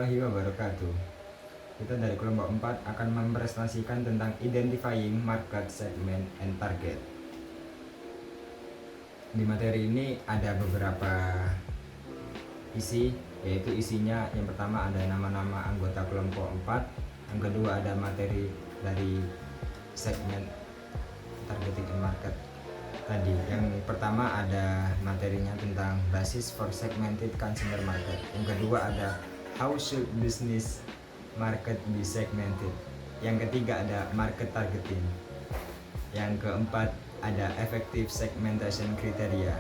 warahmatullahi wabarakatuh. Kita dari kelompok 4 akan mempresentasikan tentang identifying market segment and target. Di materi ini ada beberapa isi, yaitu isinya yang pertama ada nama-nama anggota kelompok 4, yang kedua ada materi dari segmen targeting and market tadi. Yang pertama ada materinya tentang basis for segmented consumer market. Yang kedua ada how should business market be segmented. Yang ketiga ada market targeting. Yang keempat ada effective segmentation criteria.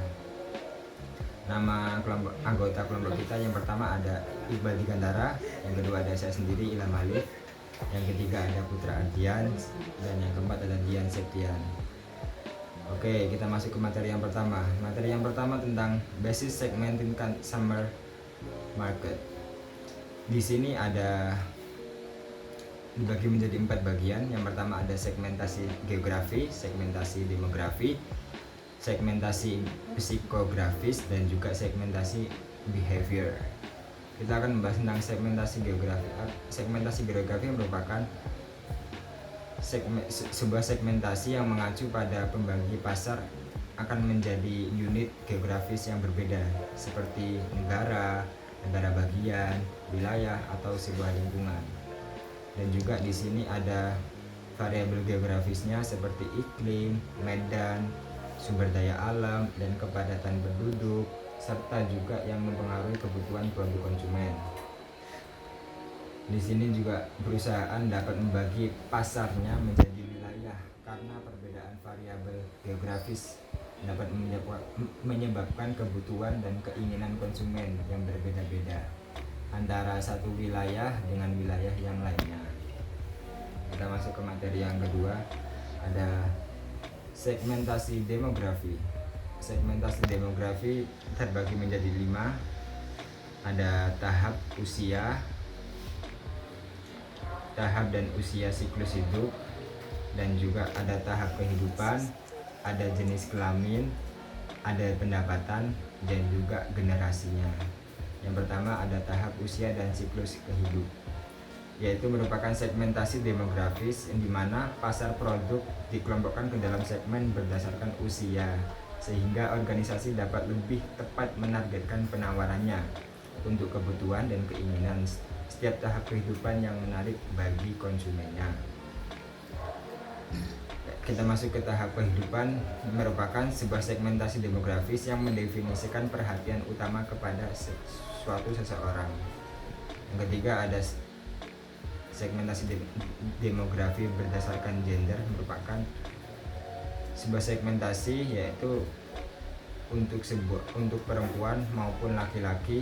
Nama anggota kelompok kita yang pertama ada Iqbal Digantara, yang kedua ada saya sendiri Ilham Alif, yang ketiga ada Putra Ardian, dan yang keempat ada Dian Septian. Oke, kita masuk ke materi yang pertama. Materi yang pertama tentang basis segmenting consumer market. Di sini ada dibagi menjadi 4 bagian. Yang pertama ada segmentasi geografi, segmentasi demografi, segmentasi psikografis, dan juga segmentasi behavior. Kita akan membahas tentang segmentasi geografi. Segmentasi geografi merupakan sebuah segmentasi yang mengacu pada pembagi pasar akan menjadi unit geografis yang berbeda, seperti negara bagian, wilayah, atau sebuah lingkungan. Dan juga di sini ada variabel geografisnya seperti iklim, medan, sumber daya alam, dan kepadatan penduduk, serta juga yang mempengaruhi kebutuhan produk konsumen. Di sini juga perusahaan dapat membagi pasarnya menjadi wilayah karena perbedaan variabel geografis dapat menyebabkan kebutuhan dan keinginan konsumen yang berbeda-beda antara satu wilayah dengan wilayah yang lainnya. Kita masuk ke materi yang kedua, ada segmentasi demografi. Segmentasi demografi terbagi menjadi 5. Ada tahap usia, tahap dan usia siklus hidup, dan juga ada tahap kehidupan, ada jenis kelamin, ada pendapatan, dan juga generasinya. Yang pertama ada tahap usia dan siklus kehidup, yaitu merupakan segmentasi demografis di mana pasar produk dikelompokkan ke dalam segmen berdasarkan usia, sehingga organisasi dapat lebih tepat menargetkan penawarannya untuk kebutuhan dan keinginan setiap tahap kehidupan yang menarik bagi konsumennya. Kita masuk ke tahap kehidupan, merupakan sebuah segmentasi demografis yang mendefinisikan perhatian utama kepada suatu seseorang. Yang ketiga ada segmentasi demografi berdasarkan gender, merupakan sebuah segmentasi yaitu untuk perempuan maupun laki-laki,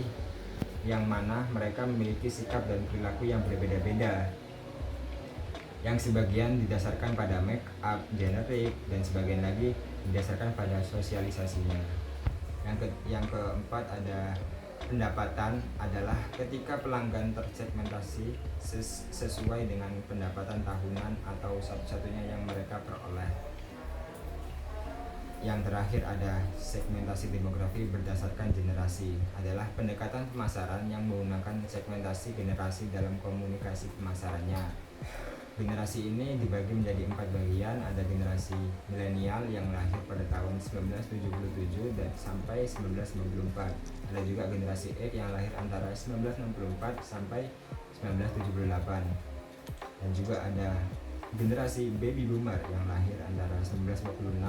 yang mana mereka memiliki sikap dan perilaku yang berbeda-beda, yang sebagian didasarkan pada make up generik dan sebagian lagi didasarkan pada sosialisasinya. Yang keempat ada pendapatan, adalah ketika pelanggan tersegmentasi sesuai dengan pendapatan tahunan atau satu-satunya yang mereka peroleh. Yang terakhir ada segmentasi demografi berdasarkan generasi, adalah pendekatan pemasaran yang menggunakan segmentasi generasi dalam komunikasi pemasarannya. Generasi ini dibagi menjadi 4 bagian. Ada generasi milenial yang lahir pada tahun 1977 dan sampai 1994. Ada juga generasi X yang lahir antara 1964 sampai 1978. Dan juga ada generasi baby boomer yang lahir antara 1946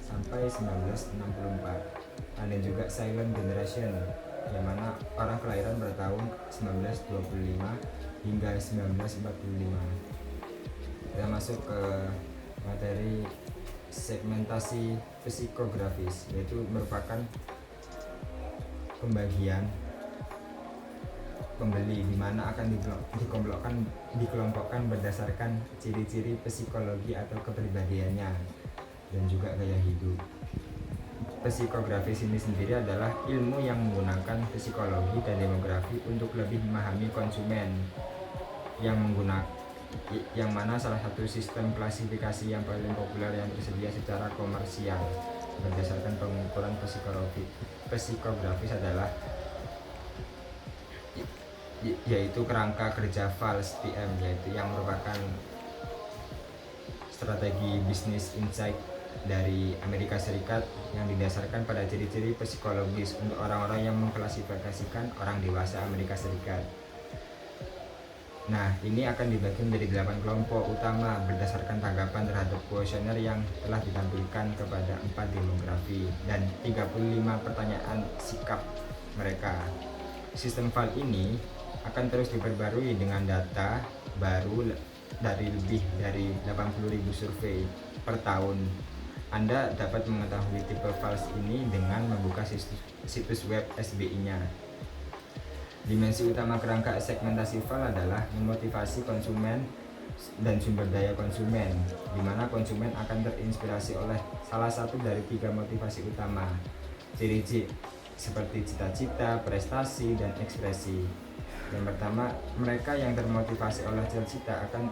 sampai 1964. Ada juga silent generation, yang mana orang kelahiran pada tahun 1925 hingga 1945. Kita masuk ke materi segmentasi psikografis, yaitu merupakan pembagian pembeli di mana akan dikelompokkan berdasarkan ciri-ciri psikologi atau kepribadiannya dan juga gaya hidup. Psikografis ini sendiri adalah ilmu yang menggunakan psikologi dan demografi untuk lebih memahami konsumen, yang mana salah satu sistem klasifikasi yang paling populer yang tersedia secara komersial berdasarkan pengukuran psikografis adalah yaitu kerangka kerja False PM, yaitu yang merupakan strategi bisnis insight dari Amerika Serikat yang didasarkan pada ciri-ciri psikologis untuk orang-orang yang mengklasifikasikan orang dewasa Amerika Serikat. Nah, ini akan dibagi menjadi 8 kelompok utama berdasarkan tanggapan terhadap kuesioner yang telah ditampilkan kepada 4 demografi dan 35 pertanyaan sikap mereka. Sistem FAL ini akan terus diperbarui dengan data baru dari lebih dari 80.000 survei per tahun. Anda dapat mengetahui tipe FALS ini dengan membuka situs web SBI-nya. Dimensi utama kerangka segmentasi FAL adalah memotivasi konsumen dan sumber daya konsumen, di mana konsumen akan terinspirasi oleh salah satu dari 3 motivasi utama, ciri-ciri seperti cita-cita, prestasi, dan ekspresi. Yang pertama, mereka yang termotivasi oleh cita-cita akan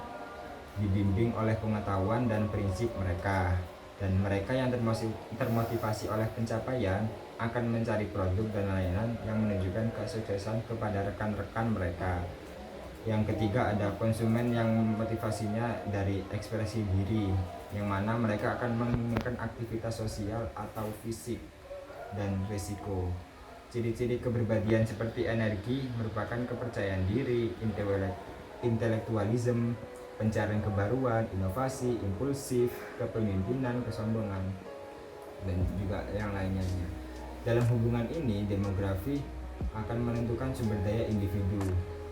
dibimbing oleh pengetahuan dan prinsip mereka, dan mereka yang termotivasi oleh pencapaian akan mencari produk dan layanan yang menunjukkan kesuksesan kepada rekan-rekan mereka. Yang ketiga, ada konsumen yang motivasinya dari ekspresi diri, yang mana mereka akan menginginkan aktivitas sosial atau fisik dan risiko. Ciri-ciri kepribadian seperti energi merupakan kepercayaan diri, intelektualisme, pencarian kebaruan, inovasi, impulsif, kepemimpinan, kesombongan, dan juga yang lainnya. Dalam hubungan ini, demografi akan menentukan sumber daya individu.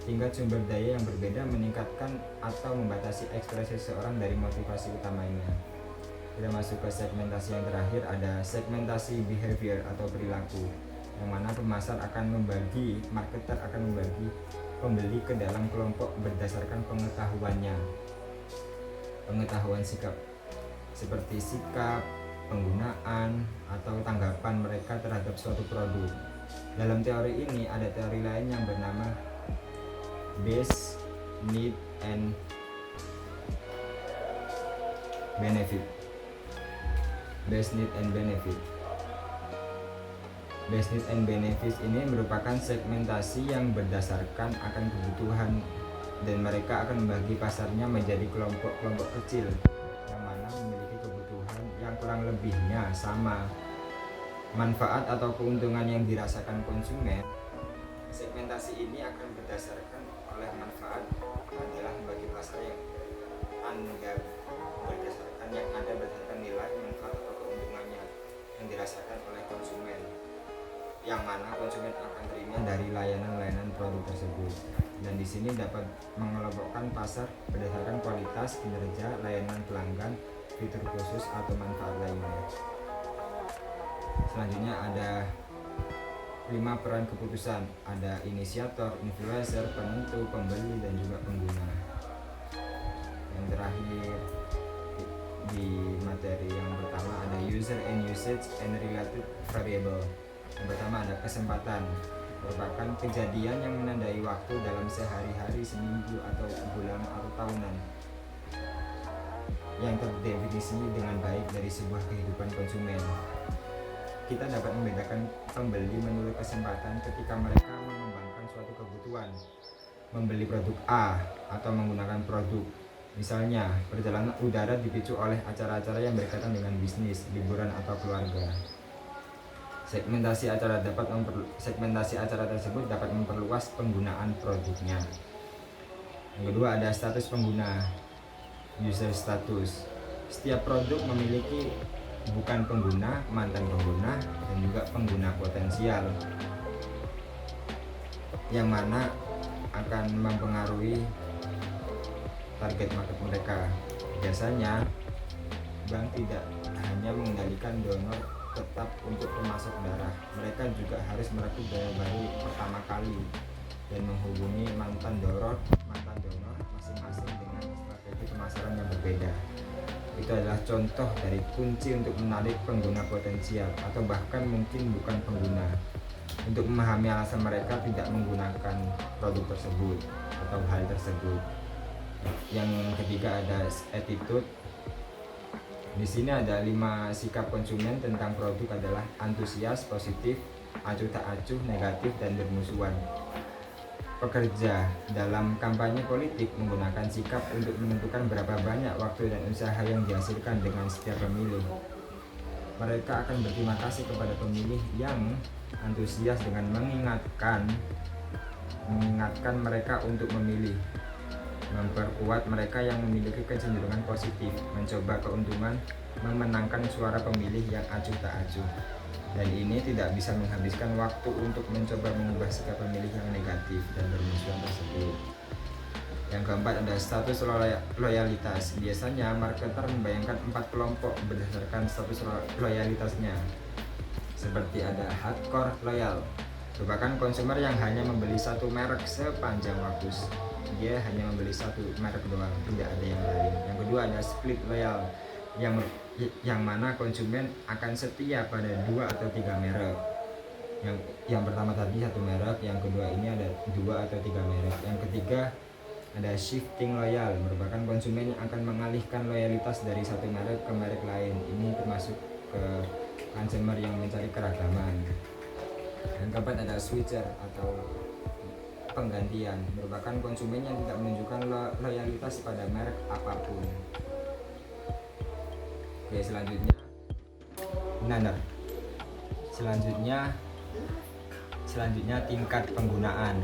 Tingkat sumber daya yang berbeda meningkatkan atau membatasi ekspresi seseorang dari motivasi utamanya. Kita masuk ke segmentasi yang terakhir, ada segmentasi behavior atau perilaku, yang mana marketer akan membagi pembeli ke dalam kelompok berdasarkan pengetahuan sikap, seperti sikap, penggunaan, atau tanggapan mereka terhadap suatu produk. Dalam teori ini ada teori lain yang bernama Base, Need, and Benefit. Base, Need, and Benefit. Base, Need, and Benefits ini merupakan segmentasi yang berdasarkan akan kebutuhan, dan mereka akan membagi pasarnya menjadi kelompok-kelompok kecil yang mana memiliki kebutuhan yang kurang lebihnya sama. Manfaat atau keuntungan yang dirasakan konsumen. Segmentasi ini akan berdasarkan oleh manfaat adalah membagi pasar yang ada berdasarkan nilai manfaat atau keuntungannya yang dirasakan oleh konsumen, yang mana konsumen akan terima dari layanan-layanan produk tersebut. Dan di sini dapat mengelompokkan pasar berdasarkan kualitas, kinerja, layanan pelanggan, fitur khusus atau manfaat lainnya. Selanjutnya ada 5 peran keputusan, ada inisiator, influencer, penentu, pembeli, dan juga pengguna. Yang terakhir di materi yang pertama ada user and usage and related variable. Yang pertama ada kesempatan, merupakan kejadian yang menandai waktu dalam sehari-hari, seminggu, atau bulan, atau tahunan, yang terdefinisi dengan baik dari sebuah kehidupan konsumen. Kita dapat membedakan pembeli menurut kesempatan ketika mereka mengembangkan suatu kebutuhan, membeli produk A atau menggunakan produk. Misalnya, perjalanan udara dipicu oleh acara-acara yang berkaitan dengan bisnis, liburan, atau keluarga. Segmentasi acara tersebut dapat memperluas penggunaan produknya. Yang kedua ada status pengguna, user status. Setiap produk memiliki bukan pengguna, mantan pengguna, dan juga pengguna potensial, yang mana akan mempengaruhi target market mereka. Biasanya bank tidak hanya mengendalikan donor tetap untuk pemasok darah, mereka juga harus merekrut donor baru pertama kali dan menghubungi mantan donor masing-masing dengan strategi pemasaran yang berbeda. Itu adalah contoh dari kunci untuk menarik pengguna potensial atau bahkan mungkin bukan pengguna, untuk memahami alasan mereka tidak menggunakan produk tersebut atau hal tersebut. Yang ketiga ada attitude. Di sini ada 5 sikap konsumen tentang produk adalah antusias, positif, acuh tak acuh, negatif, dan bermusuhan. pekerja dalam kampanye politik menggunakan sikap untuk menentukan berapa banyak waktu dan usaha yang dihasilkan dengan setiap pemilih. Mereka akan berterima kasih kepada pemilih yang antusias dengan mengingatkan mereka untuk memilih, memperkuat mereka yang memiliki kecenderungan positif, mencoba keuntungan, memenangkan suara pemilih yang acuh tak acuh. Dan ini tidak bisa menghabiskan waktu untuk mencoba mengubah sikap pemilih yang negatif dan bermusuhan tersebut. Yang keempat ada status loyalitas. Biasanya marketer membayangkan 4 kelompok berdasarkan status loyalitasnya. Seperti ada hardcore loyal, merupakan konsumer yang hanya membeli satu merek sepanjang waktu. Dia hanya membeli satu merek doang, tidak ada yang lain. Yang kedua ada split loyal, yang mana konsumen akan setia pada 2 atau 3 merek. Yang pertama tadi satu merek, yang kedua ini ada 2 atau 3 merek. Yang ketiga ada shifting loyal, merupakan konsumen yang akan mengalihkan loyalitas dari satu merek ke merek lain. Ini termasuk ke consumer yang mencari keragaman. Yang keempat ada switcher atau penggantian, merupakan konsumen yang tidak menunjukkan loyalitas pada merek apapun. Oke, selanjutnya tingkat penggunaan.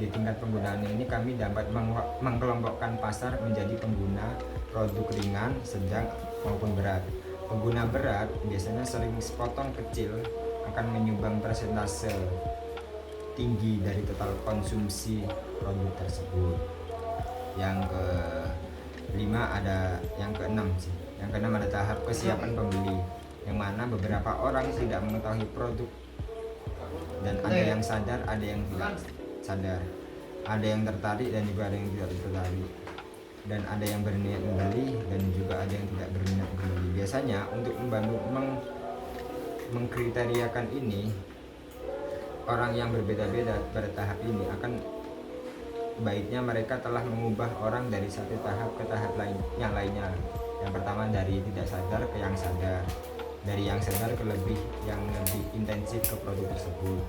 Di tingkat penggunaan ini kami dapat mengkelompokkan pasar menjadi pengguna produk ringan, sedang maupun berat. Pengguna berat biasanya sering sepotong kecil akan menyumbang persentase tinggi dari total konsumsi produk tersebut. Yang keenam ada tahap kesiapan pembeli, yang mana beberapa orang tidak mengetahui produk dan ada yang sadar, ada yang tidak sadar, ada yang tertarik dan juga ada yang tidak tertarik, dan ada yang berniat membeli dan juga ada yang tidak berniat membeli. Biasanya untuk membantu mengkriteriakan ini, orang yang berbeda-beda pada tahap ini akan baiknya mereka telah mengubah orang dari satu tahap ke tahap yang lainnya. Yang pertama dari tidak sadar ke yang sadar, dari yang sadar ke yang lebih intensif ke produk tersebut.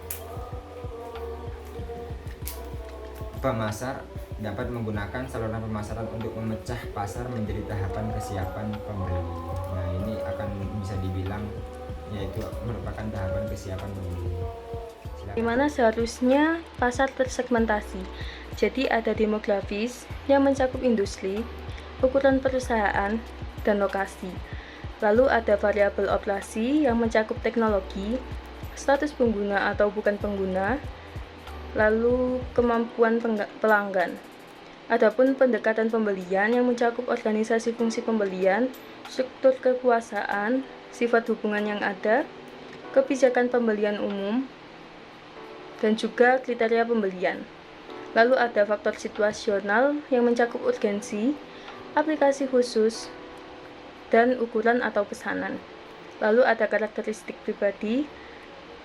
Pemasar dapat menggunakan saluran pemasaran untuk memecah pasar menjadi tahapan kesiapan pembeli. Nah, ini akan bisa dibilang yaitu merupakan tahapan kesiapan pembeli. Di mana seharusnya pasar tersegmentasi. Jadi ada demografis yang mencakup industri, ukuran perusahaan, dan lokasi. Lalu ada variabel operasi yang mencakup teknologi, status pengguna atau bukan pengguna, lalu kemampuan pelanggan. Adapun pendekatan pembelian yang mencakup organisasi fungsi pembelian, struktur kekuasaan, sifat hubungan yang ada, kebijakan pembelian umum, dan juga kriteria pembelian. Lalu ada faktor situasional yang mencakup urgensi, aplikasi khusus, dan ukuran atau pesanan. Lalu ada karakteristik pribadi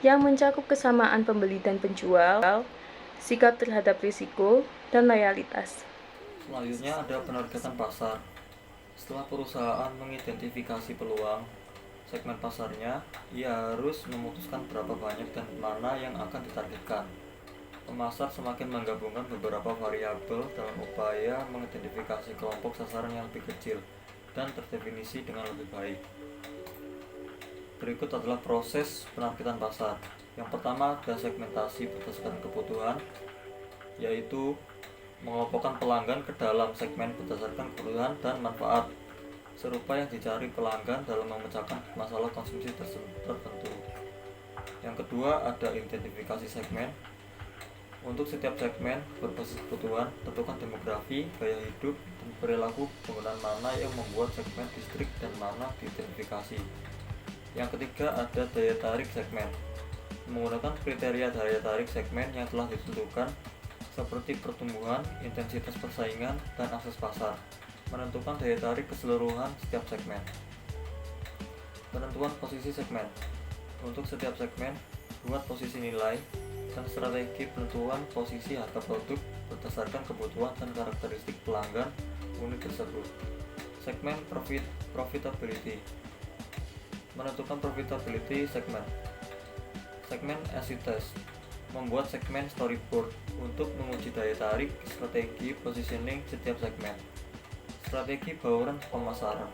yang mencakup kesamaan pembeli dan penjual, sikap terhadap risiko, dan loyalitas. Selanjutnya ada penargetan pasar. Setelah perusahaan mengidentifikasi peluang segmen pasarnya, ia harus memutuskan berapa banyak dan mana yang akan ditargetkan. Pemasar semakin menggabungkan beberapa variabel dalam upaya mengidentifikasi kelompok sasaran yang lebih kecil dan terdefinisi dengan lebih baik. Berikut adalah proses penargetan pasar. Yang pertama ada segmentasi berdasarkan kebutuhan, yaitu mengelompokkan pelanggan ke dalam segmen berdasarkan kebutuhan dan manfaat serupa yang dicari pelanggan dalam memecahkan masalah konsumsi tertentu. Yang kedua ada identifikasi segmen. Untuk setiap segmen berbasis kebutuhan, tentukan demografi, gaya hidup, dan perilaku penggunaan mana yang membuat segmen distrik dan mana diidentifikasi. Yang ketiga ada daya tarik segmen. Menggunakan kriteria daya tarik segmen yang telah ditentukan seperti pertumbuhan, intensitas persaingan, dan akses pasar. Menentukan daya tarik keseluruhan setiap segmen. Penentuan posisi segmen. Untuk setiap segmen, buat posisi nilai dan strategi penentuan posisi harga produk berdasarkan kebutuhan dan karakteristik pelanggan unit tersebut. Segmen profitability. Menentukan profitability segmen. Segmen acid test. membuat segmen storyboard untuk menguji daya tarik, strategi, positioning setiap segmen. Strategi bauran pemasaran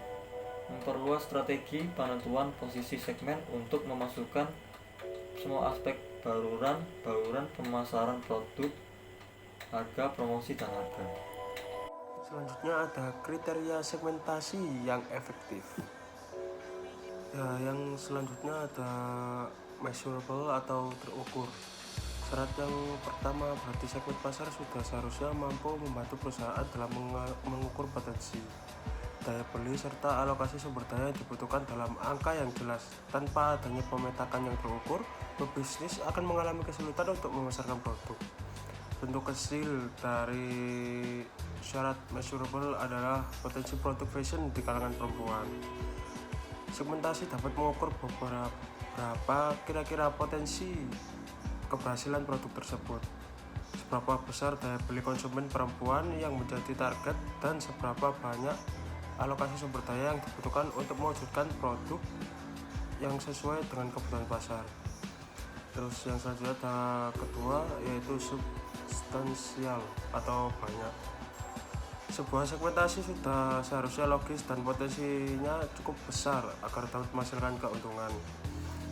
memperluas strategi penentuan posisi segmen untuk memasukkan semua aspek bauran pemasaran produk, harga, promosi, dan harga. Selanjutnya ada kriteria segmentasi yang efektif. Ya, yang selanjutnya ada measurable atau terukur. Syarat yang pertama, berarti segmen pasar sudah seharusnya mampu membantu perusahaan dalam mengukur potensi, daya beli, serta alokasi sumber daya yang dibutuhkan dalam angka yang jelas. Tanpa adanya pemetakan yang terukur, pebisnis akan mengalami kesulitan untuk memasarkan produk. Bentuk kecil dari syarat measurable adalah potensi produk fashion di kalangan perempuan. Segmentasi dapat mengukur berapa kira-kira potensi keberhasilan produk tersebut, seberapa besar daya beli konsumen perempuan yang menjadi target, dan seberapa banyak alokasi sumber daya yang dibutuhkan untuk mewujudkan produk yang sesuai dengan kebutuhan pasar. Terus yang selanjutnya ada kedua, yaitu substansial atau banyak. Sebuah segmentasi sudah seharusnya logis dan potensinya cukup besar agar dapat menghasilkan keuntungan.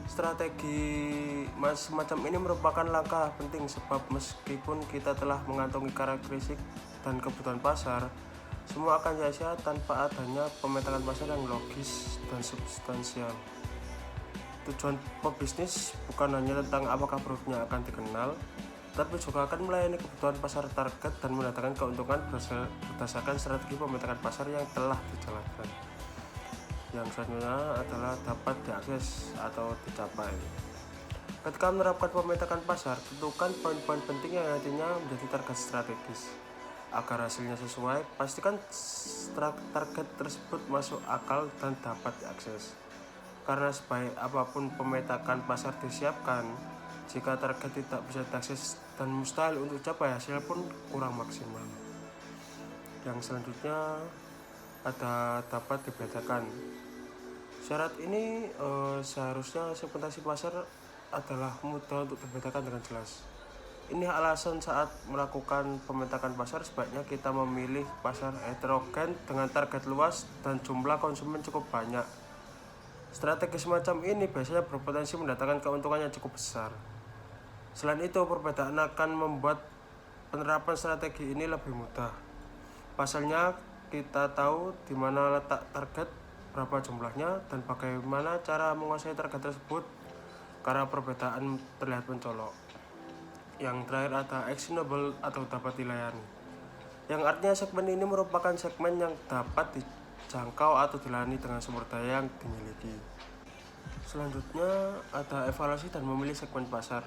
Strategi semacam ini merupakan langkah penting sebab meskipun kita telah mengantongi karakteristik dan kebutuhan pasar, semua akan sia-sia tanpa adanya pemetakan pasar yang logis dan substansial. Tujuan pebisnis bukan hanya tentang apakah produknya akan dikenal, tapi juga akan melayani kebutuhan pasar target dan mendatangkan keuntungan berdasarkan strategi pemetakan pasar yang telah dijalankan. Yang selanjutnya adalah dapat diakses atau dicapai. Ketika menerapkan pemetakan pasar, tentukan poin-poin penting yang nantinya menjadi target strategis. Agar hasilnya sesuai, pastikan target tersebut masuk akal dan dapat diakses. Karena sebaik apapun pemetakan pasar disiapkan, jika target tidak bisa diakses dan mustahil untuk dicapai, hasil pun kurang maksimal. Yang selanjutnya ada dapat dibedakan. Syarat ini seharusnya segmentasi pasar adalah mudah untuk dibedakan dengan jelas. Ini alasan saat melakukan pemetakan pasar sebaiknya kita memilih pasar heterogen dengan target luas dan jumlah konsumen cukup banyak. Strategi semacam ini biasanya berpotensi mendatangkan keuntungan yang cukup besar. Selain itu, perbedaan akan membuat penerapan strategi ini lebih mudah. Pasalnya, kita tahu di mana letak target, berapa jumlahnya, dan bagaimana cara menguasai target tersebut karena perbedaan terlihat mencolok. Yang terakhir ada actionable atau dapat dilayani, yang artinya segmen ini merupakan segmen yang dapat dijangkau atau dilayani dengan sumber daya yang dimiliki. Selanjutnya ada evaluasi dan memilih segmen pasar.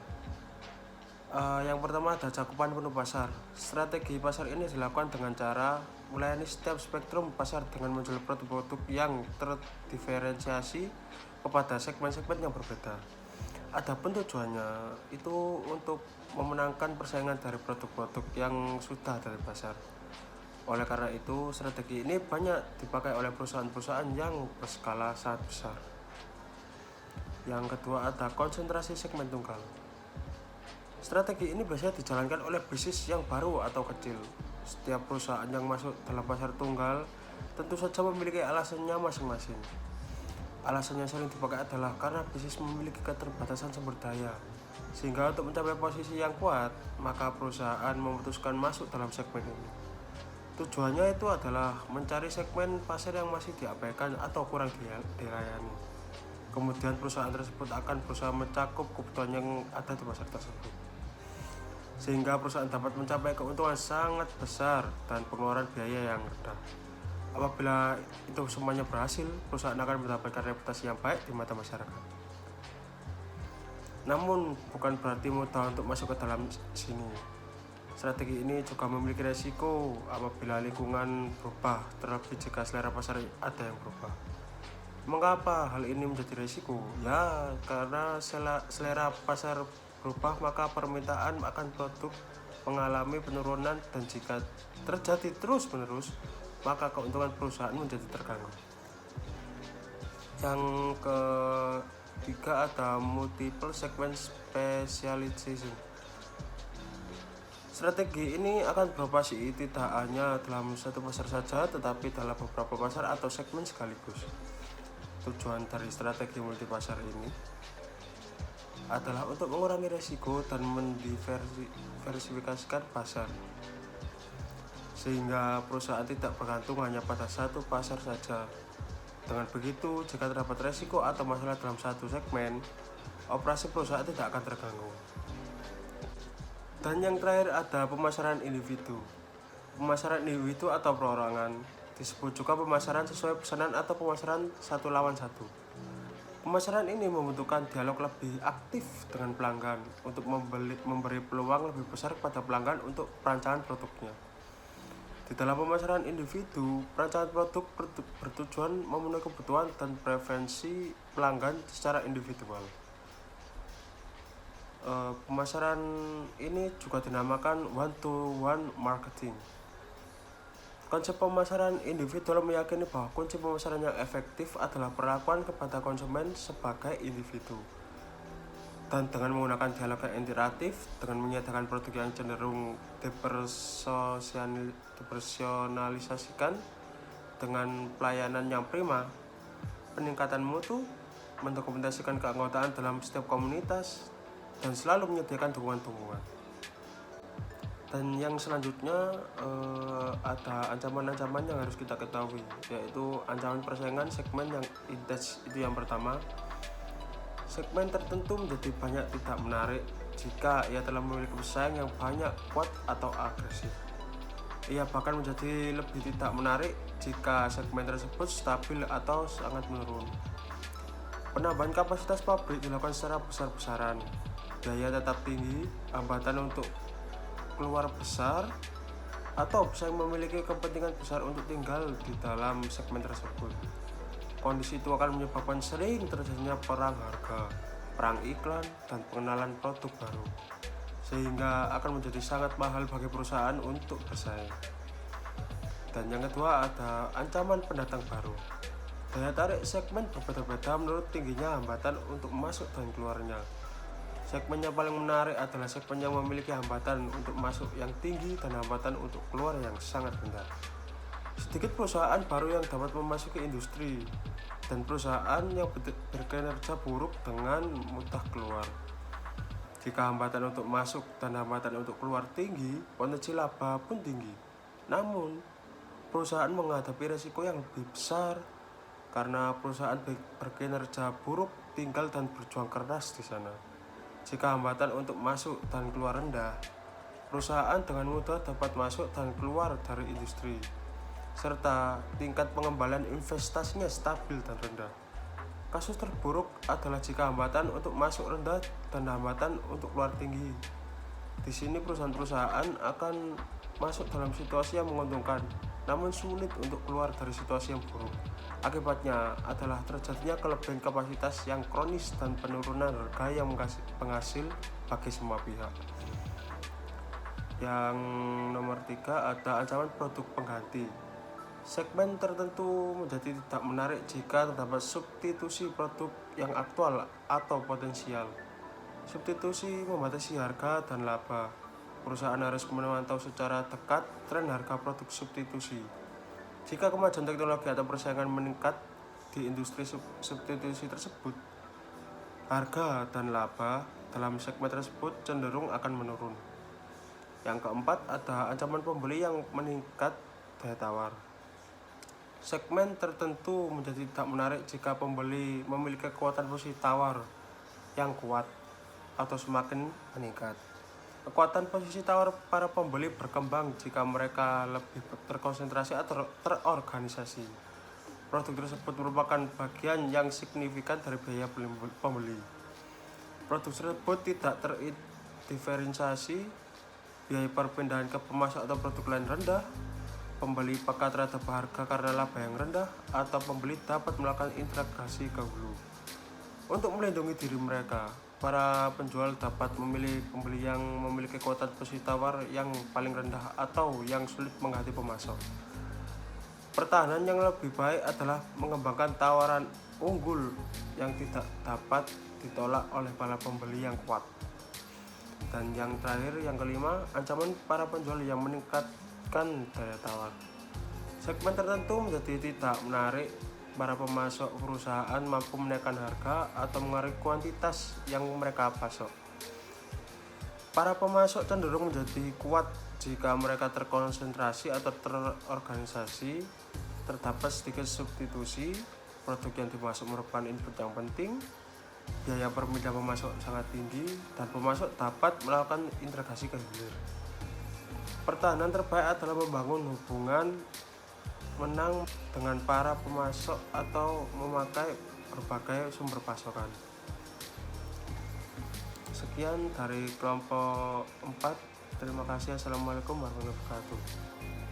Yang pertama ada cakupan penuh pasar. Strategi pasar ini dilakukan dengan cara melayani setiap spektrum pasar dengan menjual produk-produk yang terdiferensiasi kepada segmen-segmen yang berbeda. Adapun tujuannya itu untuk memenangkan persaingan dari produk-produk yang sudah ada di pasar. Oleh karena itu, strategi ini banyak dipakai oleh perusahaan-perusahaan yang berskala sangat besar. Yang kedua ada konsentrasi segmen tunggal. Strategi ini biasanya dijalankan oleh bisnis yang baru atau kecil. Setiap perusahaan yang masuk dalam pasar tunggal tentu saja memiliki alasannya masing-masing. Alasan yang sering dipakai adalah karena bisnis memiliki keterbatasan sumber daya, sehingga untuk mencapai posisi yang kuat, maka perusahaan memutuskan masuk dalam segmen ini. Tujuannya itu adalah mencari segmen pasar yang masih diabaikan atau kurang dilayani. Kemudian perusahaan tersebut akan berusaha mencakup kebutuhan yang ada di pasar tersebut, sehingga perusahaan dapat mencapai keuntungan sangat besar dan pengeluaran biaya yang rendah. Apabila itu semuanya berhasil, perusahaan akan mendapatkan reputasi yang baik di mata masyarakat. Namun bukan berarti mudah untuk masuk ke dalam sini. Strategi ini juga memiliki resiko apabila lingkungan berubah, terlebih jika selera pasar ada yang berubah. Mengapa hal ini menjadi resiko? Ya, karena selera pasar berubah, maka permintaan akan produk mengalami penurunan, dan jika terjadi terus-menerus, maka keuntungan perusahaan menjadi terganggu. Yang ketiga ada multiple segment specialization. Strategi ini akan beroperasi tidak hanya dalam satu pasar saja, tetapi dalam beberapa pasar atau segmen sekaligus. Tujuan dari strategi multipasar ini adalah untuk mengurangi resiko dan mendiversifikasikan pasar, sehingga perusahaan tidak bergantung hanya pada satu pasar saja. Dengan begitu, jika terdapat resiko atau masalah dalam satu segmen, operasi perusahaan tidak akan terganggu. Dan yang terakhir ada pemasaran individu. Pemasaran individu atau perorangan disebut juga pemasaran sesuai pesanan atau pemasaran satu lawan satu. Pemasaran ini membutuhkan dialog lebih aktif dengan pelanggan untuk memberi peluang lebih besar kepada pelanggan untuk perancangan produknya. Di dalam pemasaran individu, perancangan produk bertujuan memenuhi kebutuhan dan preferensi pelanggan secara individual. Pemasaran ini juga dinamakan one-to-one marketing. Konsep pemasaran individual meyakini bahwa kunci pemasaran yang efektif adalah perlakuan kepada konsumen sebagai individu. Dan dengan menggunakan dialog yang interaktif, dengan menyediakan produk yang cenderung dipersonalisasikan, dengan pelayanan yang prima, peningkatan mutu, mendokumentasikan keanggotaan dalam setiap komunitas, dan selalu menyediakan dukungan-dukungan. Dan yang selanjutnya ada ancaman-ancaman yang harus kita ketahui, yaitu ancaman persaingan segmen yang intens. Itu yang pertama, segmen tertentu menjadi banyak tidak menarik jika ia telah memiliki pesaing yang banyak, kuat, atau agresif. Ia bahkan menjadi lebih tidak menarik jika segmen tersebut stabil atau sangat menurun. Penambahan kapasitas pabrik dilakukan secara besar-besaran, biaya tetap tinggi, hambatan untuk keluar besar, atau pesaing memiliki kepentingan besar untuk tinggal di dalam segmen tersebut. Kondisi itu akan menyebabkan sering terjadinya perang harga, perang iklan, dan pengenalan produk baru, sehingga akan menjadi sangat mahal bagi perusahaan untuk bersaing. Dan yang kedua ada ancaman pendatang baru. Daya tarik segmen berbeda-beda menurut tingginya hambatan untuk masuk dan keluarnya. Segmen yang paling menarik adalah segmen yang memiliki hambatan untuk masuk yang tinggi dan hambatan untuk keluar yang sangat rendah. Sedikit perusahaan baru yang dapat memasuki industri, dan perusahaan yang berkinerja buruk dengan mudah keluar. Jika hambatan untuk masuk dan hambatan untuk keluar tinggi, potensi laba pun tinggi. Namun, perusahaan menghadapi risiko yang lebih besar karena perusahaan berkinerja buruk tinggal dan berjuang keras di sana. Jika hambatan untuk masuk dan keluar rendah, perusahaan dengan mudah dapat masuk dan keluar dari industri, serta tingkat pengembalian investasinya stabil dan rendah. Kasus terburuk adalah jika hambatan untuk masuk rendah dan hambatan untuk keluar tinggi. Di sini perusahaan-perusahaan akan masuk dalam situasi yang menguntungkan, namun sulit untuk keluar dari situasi yang buruk. Akibatnya adalah terjadinya kelebihan kapasitas yang kronis dan penurunan harga yang penghasil bagi semua pihak. Yang nomor 3 ada ancaman produk pengganti. Segmen tertentu menjadi tidak menarik jika terdapat substitusi produk yang aktual atau potensial. Substitusi membatasi harga dan laba. Perusahaan harus memantau secara dekat tren harga produk substitusi. Jika kemajuan teknologi atau persaingan meningkat di industri substitusi tersebut, harga dan laba dalam segmen tersebut cenderung akan menurun. Yang keempat ada ancaman pembeli yang meningkat daya tawar. Segmen tertentu menjadi tidak menarik jika pembeli memiliki kekuatan posisi tawar yang kuat atau semakin meningkat. Kekuatan posisi tawar para pembeli berkembang jika mereka lebih terkonsentrasi atau terorganisasi. Produk tersebut merupakan bagian yang signifikan dari biaya pembeli. Produk tersebut tidak terdiferensiasi, biaya perpindahan ke pemasok atau produk lain rendah, pembeli peka terhadap harga karena laba yang rendah, atau pembeli dapat melakukan integrasi ke hulu. Untuk melindungi diri mereka, para penjual dapat memilih pembeli yang memiliki kekuatan posisi tawar yang paling rendah atau yang sulit menghadapi pemasok. Pertahanan yang lebih baik adalah mengembangkan tawaran unggul yang tidak dapat ditolak oleh para pembeli yang kuat. Dan yang terakhir, yang kelima, ancaman para penjual yang meningkatkan daya tawar. Segmen tertentu menjadi tidak menarik. Para pemasok perusahaan mampu menaikkan harga atau mengurangi kuantitas yang mereka pasok. Para pemasok cenderung menjadi kuat jika mereka terkonsentrasi atau terorganisasi. Terdapat sedikit substitusi, produk yang dimasuk merupakan input yang penting, biaya per media pemasok sangat tinggi, dan pemasok dapat melakukan integrasi ke hilir. Pertahanan terbaik adalah membangun hubungan menang dengan para pemasok atau memakai berbagai sumber pasokan. Sekian dari kelompok 4. Terima kasih. Assalamualaikum warahmatullahi wabarakatuh.